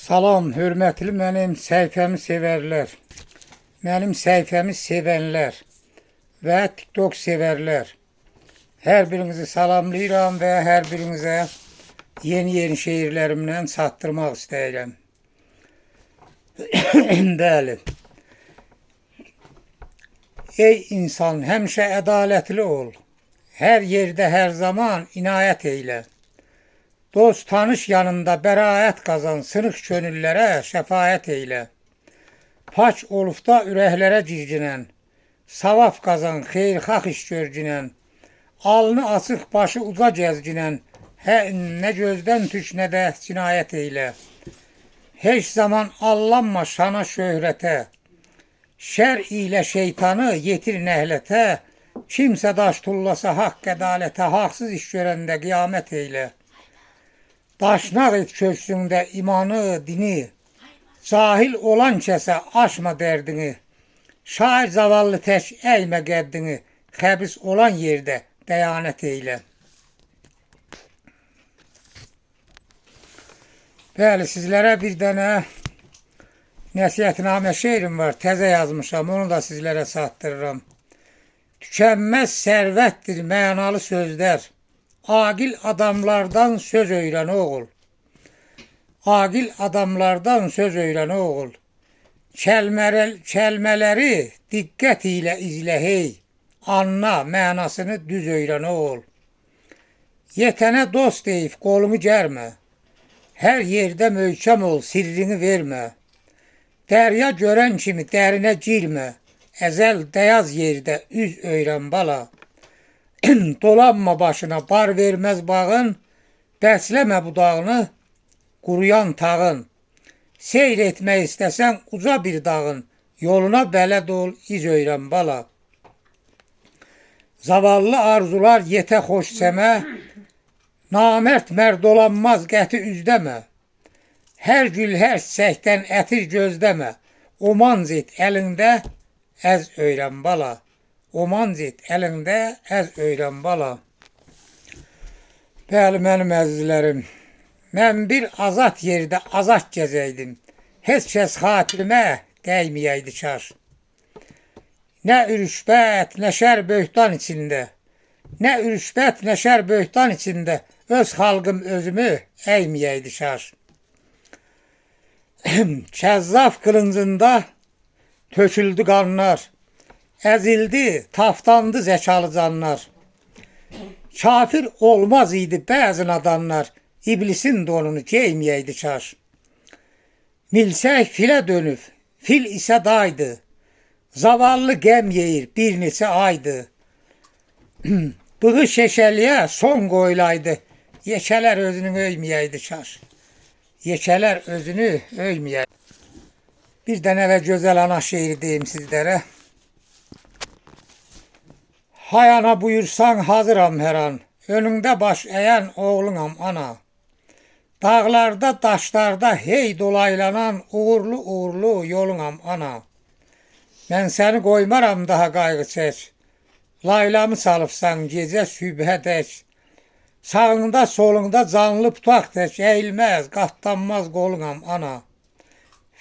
Salam, hörmətli mənim səhifəmi sevərlər, mənim səhifəmi sevənlər və TikTok sevərlər. Hər birinizi salamlayıram və hər birinizə yeni şeirlərimlə çatdırmaq istəyirəm. Bəli. Ey insan, həmişə ədalətli ol. Hər yerdə, hər zaman inayət eylə. Dost tanış yanında bəraət qazan, sınıq könüllərə şəfaət eylə. Pak olufda ürəklərə circinən, savab qazan, xeyirxah iş görcinən, alnı açıq, başı uca gəzginən, nə gözdən tük, nə də cinayət eylə. Heç zaman allanma şana şöhrətə, şər ilə şeytanı yetir nəhlətə, kimsə daş tullasa haqq ədalətə, haqsız iş görəndə qiyamət eylə. Daşnaq et köksündə imanı, dini, cahil olan kəsə aşma dərdini, şair zavallı tək əymə qəddini, xəbis olan yerdə dəyanət eylə. Bəli, sizlərə bir dənə nəsihətnamə şeirim var, təzə yazmışam, onu da sizlərə çatdırıram. Tükənməz sərvətdir mənalı sözlər, aqil adamlardan söz öyrən oğul. Aqil adamlardan söz öyrən oğul. Kəlmələri diqqət ilə izlə hey, anla mənasını düz öyrən oğul. Yetənə dost deyib qolunu gərmə, hər yerdə möhkəm ol, sirrini vermə. Dərya görən kimi dərinə girmə, əzəl dəyaz yerdə üz öyrən bala. Dolanma başına bar verməz bağın, bəsləmə budağını quruyan tağın. Seyr etmək istəsən uca bir dağın, yoluna bələd ol, iz öyrən bala. Zavallı arzular yetə xoş səmə, namərd mərd olanmaz qəti üzdəmə. Hər gül hər çiçəkdən ətir gözləmə, omanc et əlində əz öyrən bala. Omanc et əlində əz öyrən bala. Bəli, mənim əzizlərim, mən bir azad yerdə azad gəzəydim. Heç kəs xatirimə dəyməyəydi kaş. Nə ürüşbət, nə şər böhtan içində, nə ürüşbət, nə şər böhtan içində öz xalqım özümü əyməyəydi kaş. Kəzzaf qılıncında töküldü qanlar, əzildi, taftandı zəkalı canlar. Kafir olmaz idi bəzi nadanlar, iblisin donunu geyməyəydi kaş. Milsək filə dönüb, fil isə daydı, zavallı qəm yeyir bir neçə aydı. Bığı şeşəliyə son qoyulaydı, yekələr özünü öyməyəydi kaş. Yekələr özünü öyməyəydi. Bir dənə və gözəl ana şeiri deyim sizlərə. Hay ana buyursan hazıram hər an, önündə baş əyən oğlunam ana. Dağlarda, daşlarda hey dolaylanan uğurlu yolunam ana. Mən səni qoymaram daha qayğı çək, laylamı çalıbsan gecə sübhədək. Sağında solunda canlı tutaq tək, əyilməz, qatlanmaz qolunam ana.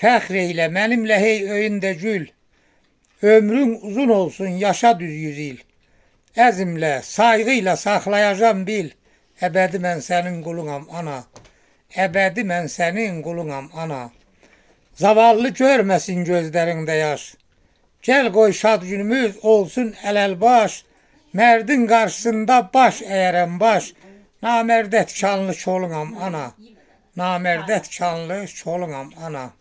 Fəxr eylə mənimlə hey öyündə gül, ömrün uzun olsun yaşa düz 100 il. Əzimlə, sayğıyla saxlayacam bil, əbədi mən sənin qulunam ana. Əbədi mən sənin qulunam ana. Zavallı görməsin gözlərində yaş. Gəl qoy şad günümüz olsun ələlbaş, mərdin qarşısında baş əyərəm baş. Namərdət kanlı çolunam ana. Namərdət kanlı çolunam ana.